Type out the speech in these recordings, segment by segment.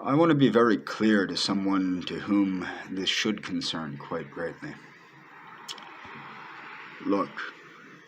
I want to be very clear to someone to whom this should concern quite greatly. Look,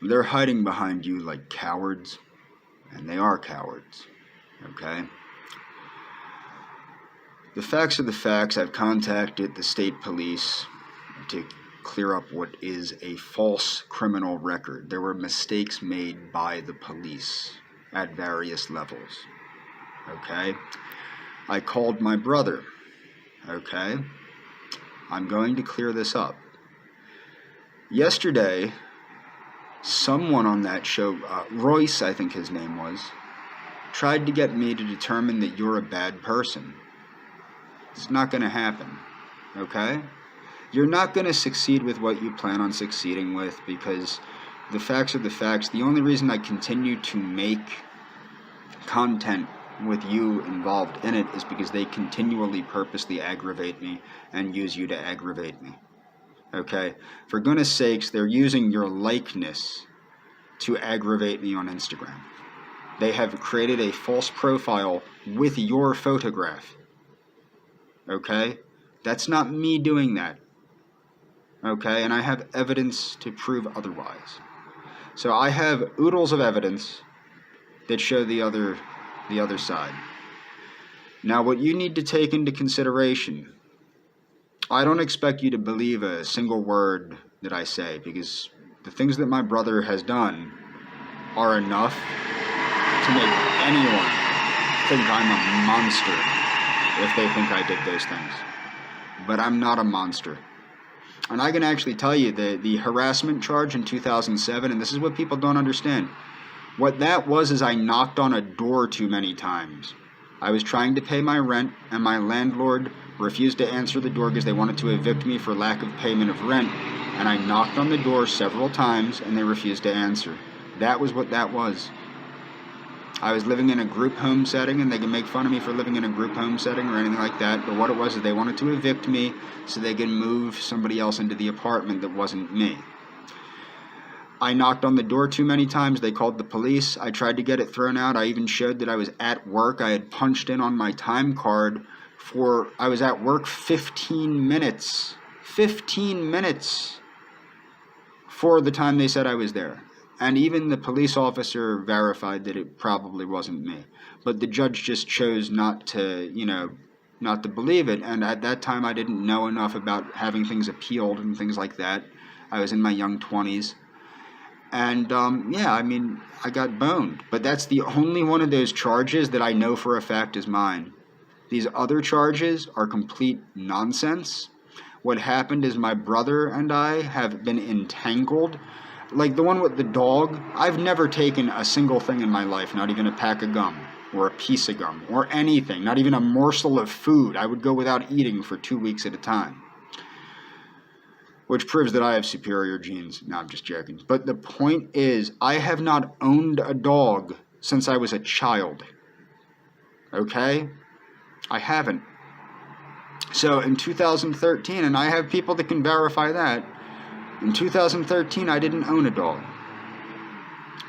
they're hiding behind you like cowards, and they are cowards, okay? The facts are the facts. I've contacted the state police to clear up what is a false criminal record. There were mistakes made by the police at various levels, okay? I called my brother, okay? I'm going to clear this up. Yesterday, someone on that show, Royce, I think his name was, tried to get me to determine that you're a bad person. It's not going to happen, okay? You're not going to succeed with what you plan on succeeding with, because the facts are the facts. The only reason I continue to make content with you involved in it is because they continually purposely aggravate me and use you to aggravate me. Okay? For goodness sakes, they're using your likeness to aggravate me on Instagram. They have created a false profile with your photograph. Okay? That's not me doing that. Okay? And I have evidence to prove otherwise. So I have oodles of evidence that show the other side. Now, what you need to take into consideration, I don't expect you to believe a single word that I say, because the things that my brother has done are enough to make anyone think I'm a monster if they think I did those things. But I'm not a monster. And I can actually tell you the harassment charge in 2007, and this is what people don't understand. What that was is I knocked on a door too many times. I was trying to pay my rent, and my landlord refused to answer the door because they wanted to evict me for lack of payment of rent. And I knocked on the door several times, and they refused to answer. That was what that was. I was living in a group home setting, and they can make fun of me for living in a group home setting or anything like that, but what it was is they wanted to evict me so they could move somebody else into the apartment that wasn't me. I knocked on the door too many times. They called the police. I tried to get it thrown out. I even showed that I was at work. I had punched in on my time card I was at work 15 minutes. 15 minutes for the time they said I was there. And even the police officer verified that it probably wasn't me. But the judge just chose not to believe it. And at that time, I didn't know enough about having things appealed and things like that. I was in my young 20s. And, I got boned. But that's the only one of those charges that I know for a fact is mine. These other charges are complete nonsense. What happened is my brother and I have been entangled. Like the one with the dog, I've never taken a single thing in my life, not even a pack of gum or a piece of gum or anything, not even a morsel of food. I would go without eating for 2 weeks at a time, which proves that I have superior genes. No, I'm just joking. But the point is, I have not owned a dog since I was a child. Okay? I haven't. So in 2013, and I have people that can verify that, in 2013, I didn't own a dog.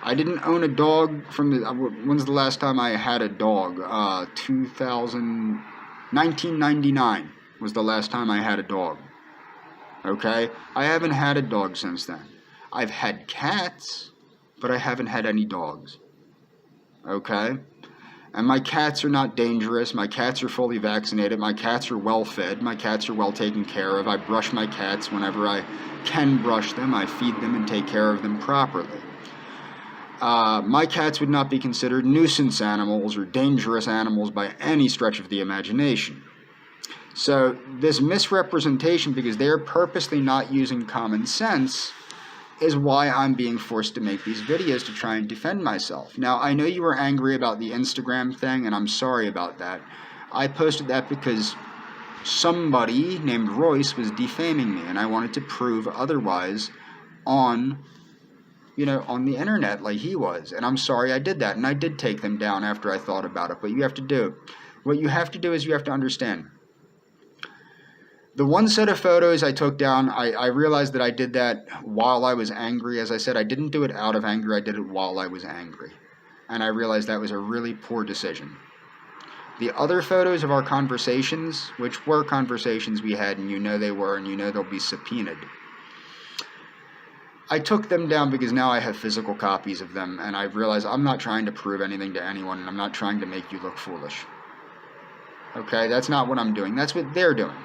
I didn't own a dog when's the last time I had a dog? 1999 was the last time I had a dog. Okay? I haven't had a dog since then. I've had cats, but I haven't had any dogs. Okay? And my cats are not dangerous. My cats are fully vaccinated. My cats are well fed. My cats are well taken care of. I brush my cats whenever I can brush them. I feed them and take care of them properly. My cats would not be considered nuisance animals or dangerous animals by any stretch of the imagination. So this misrepresentation, because they're purposely not using common sense, is why I'm being forced to make these videos to try and defend myself. Now, I know you were angry about the Instagram thing, and I'm sorry about that. I posted that because somebody named Royce was defaming me, and I wanted to prove otherwise on the internet like he was. And I'm sorry I did that, and I did take them down after I thought about it. But what you have to do is you have to understand. The one set of photos I took down, I realized that I did that while I was angry. As I said, I didn't do it out of anger, I did it while I was angry. And I realized that was a really poor decision. The other photos of our conversations, which were conversations we had, and you know they were, and you know they'll be subpoenaed, I took them down because now I have physical copies of them, and I realize I'm not trying to prove anything to anyone, and I'm not trying to make you look foolish. Okay, that's not what I'm doing. That's what they're doing.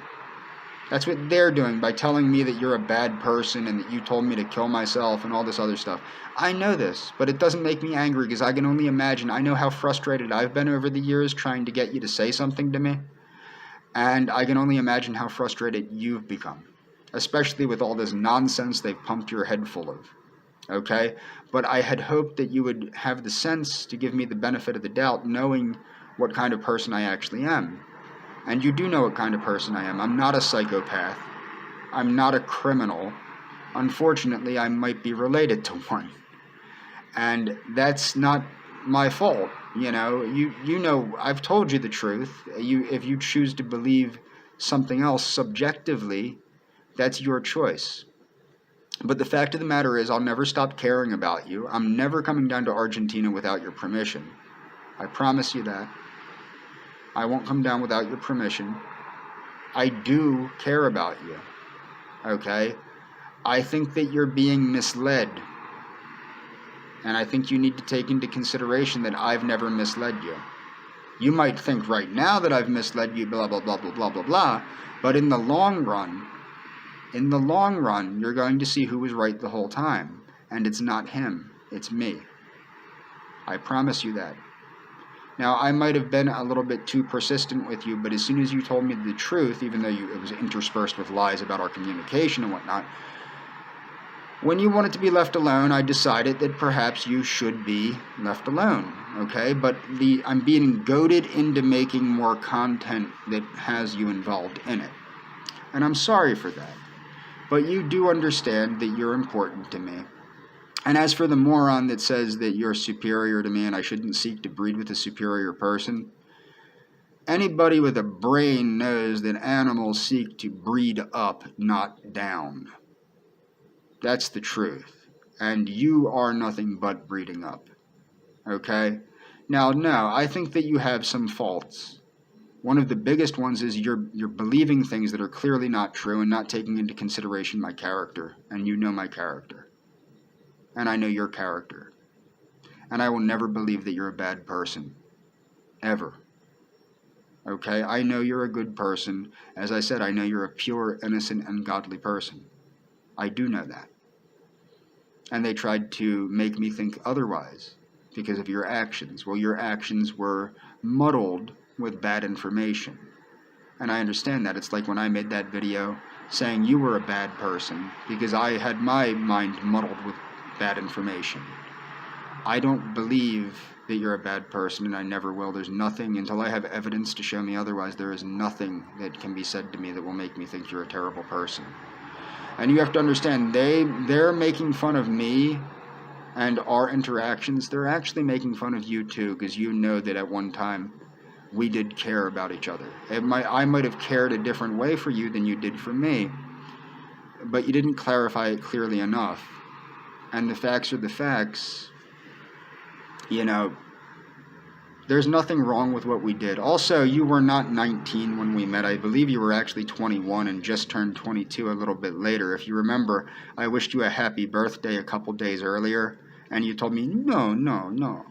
That's what they're doing by telling me that you're a bad person and that you told me to kill myself and all this other stuff. I know this, but it doesn't make me angry because I can only imagine. I know how frustrated I've been over the years trying to get you to say something to me, and I can only imagine how frustrated you've become, especially with all this nonsense they've pumped your head full of. Okay? But I had hoped that you would have the sense to give me the benefit of the doubt, knowing what kind of person I actually am. And you do know what kind of person I am. I'm not a psychopath. I'm not a criminal. Unfortunately, I might be related to one. And that's not my fault. You know, I've told you the truth. If you choose to believe something else subjectively, that's your choice. But the fact of the matter is, I'll never stop caring about you. I'm never coming down to Argentina without your permission. I promise you that. I won't come down without your permission. I do care about you. Okay? I think that you're being misled. And I think you need to take into consideration that I've never misled you. You might think right now that I've misled you, blah, blah, blah, blah, blah, blah, blah. But in the long run, you're going to see who was right the whole time. And it's not him. It's me. I promise you that. Now, I might have been a little bit too persistent with you, but as soon as you told me the truth, even though it was interspersed with lies about our communication and whatnot, when you wanted to be left alone, I decided that perhaps you should be left alone, okay? But I'm being goaded into making more content that has you involved in it. And I'm sorry for that. But you do understand that you're important to me. And as for the moron that says that you're superior to me and I shouldn't seek to breed with a superior person, anybody with a brain knows that animals seek to breed up, not down. That's the truth. And you are nothing but breeding up. Okay? Now, no, I think that you have some faults. One of the biggest ones is you're believing things that are clearly not true and not taking into consideration my character. And you know my character. And I know your character. And I will never believe that you're a bad person. Ever. Okay? I know you're a good person. As I said, I know you're a pure, innocent, and godly person. I do know that. And they tried to make me think otherwise because of your actions. Well, your actions were muddled with bad information. And I understand that. It's like when I made that video saying you were a bad person because I had my mind muddled with bad information. I don't believe that you're a bad person, and I never will. There's nothing, until I have evidence to show me otherwise, there is nothing that can be said to me that will make me think you're a terrible person. And you have to understand, they're making fun of me and our interactions. They're actually making fun of you too, because you know that at one time we did care about each other. I might have cared a different way for you than you did for me, but you didn't clarify it clearly enough. And the facts are the facts. You know, there's nothing wrong with what we did. Also, you were not 19 when we met. I believe you were actually 21 and just turned 22 a little bit later. If you remember, I wished you a happy birthday a couple days earlier, and you told me, no.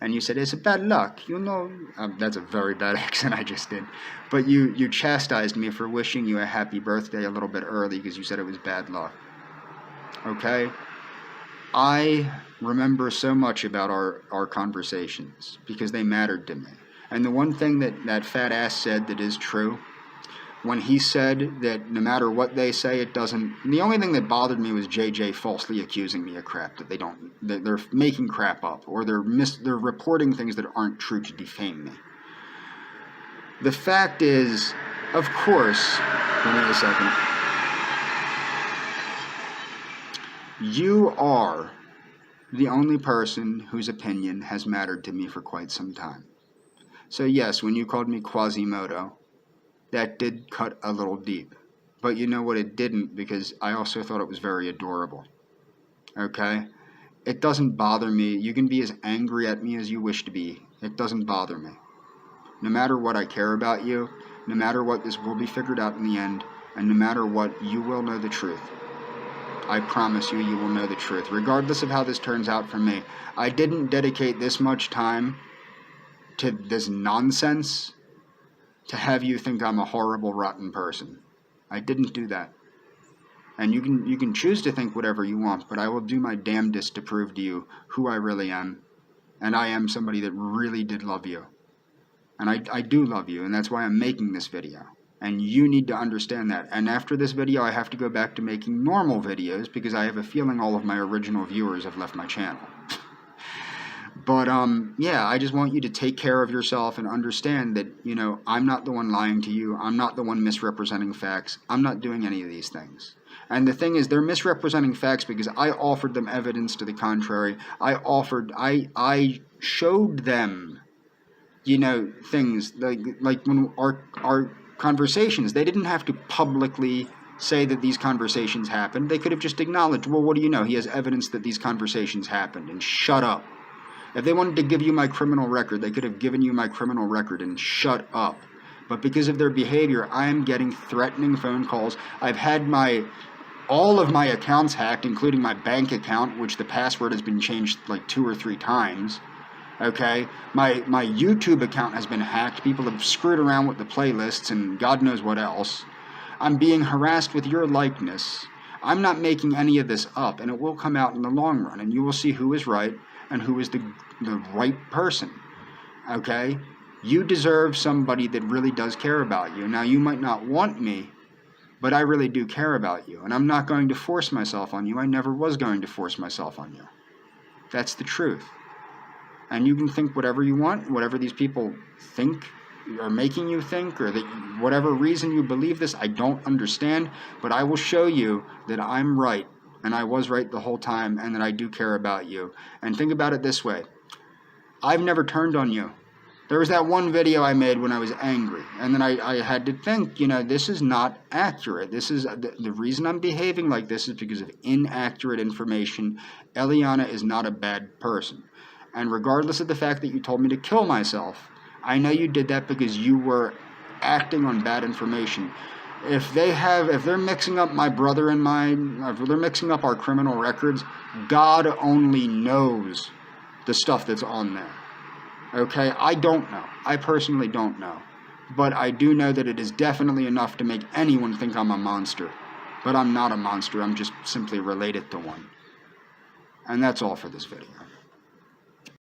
And you said, it's a bad luck, you know. That's a very bad accent I just did. But you chastised me for wishing you a happy birthday a little bit early because you said it was bad luck. Okay? I remember so much about our conversations because they mattered to me. And the one thing that fat ass said that is true, when he said that no matter what they say, it doesn't... The only thing that bothered me was JJ falsely accusing me of crap that they're making crap up, or they're reporting things that aren't true to defame me. The fact is, of course... Give me a second. You are the only person whose opinion has mattered to me for quite some time. So yes, when you called me Quasimodo, that did cut a little deep. But you know what, it didn't, because I also thought it was very adorable. Okay? It doesn't bother me. You can be as angry at me as you wish to be. It doesn't bother me. No matter what, I care about you. No matter what, this will be figured out in the end. And no matter what, you will know the truth. I promise you, you will know the truth, regardless of how this turns out for me. I didn't dedicate this much time to this nonsense to have you think I'm a horrible, rotten person. I didn't do that. And you can choose to think whatever you want, but I will do my damnedest to prove to you who I really am. And I am somebody that really did love you. And I do love you, and that's why I'm making this video. And you need to understand that. And after this video, I have to go back to making normal videos because I have a feeling all of my original viewers have left my channel. But, yeah, I just want you to take care of yourself and understand that, you know, I'm not the one lying to you. I'm not the one misrepresenting facts. I'm not doing any of these things. And the thing is, they're misrepresenting facts because I offered them evidence to the contrary. I showed them, you know, things like when our conversations, they didn't have to publicly say that these conversations happened. They could have just acknowledged, well, what do you know? He has evidence that these conversations happened, and shut up. If they wanted to give you my criminal record, they could have given you my criminal record and shut up. But because of their behavior, I am getting threatening phone calls. I've had all of my accounts hacked, including my bank account, which the password has been changed like 2 or 3 times. Okay, my YouTube account has been hacked. People have screwed around with the playlists and God knows what else. I'm being harassed with your likeness. I'm not making any of this up, and it will come out in the long run, and you will see who is right and who is the right person. Okay, you deserve somebody that really does care about you. Now, you might not want me, but I really do care about you, and I'm not going to force myself on you. I never was going to force myself on you. That's the truth. And you can think whatever you want, whatever these people think are making you think, or that whatever reason you believe this, I don't understand, but I will show you that I'm right, and I was right the whole time, and that I do care about you. And think about it this way. I've never turned on you. There was that one video I made when I was angry, and then I had to think, you know, this is not accurate. This is the reason I'm behaving like this is because of inaccurate information. Eliana is not a bad person. And regardless of the fact that you told me to kill myself, I know you did that because you were acting on bad information. If they're mixing up my brother and mine, if they're mixing up our criminal records, God only knows the stuff that's on there. Okay? I don't know. I personally don't know. But I do know that it is definitely enough to make anyone think I'm a monster. But I'm not a monster. I'm just simply related to one. And that's all for this video.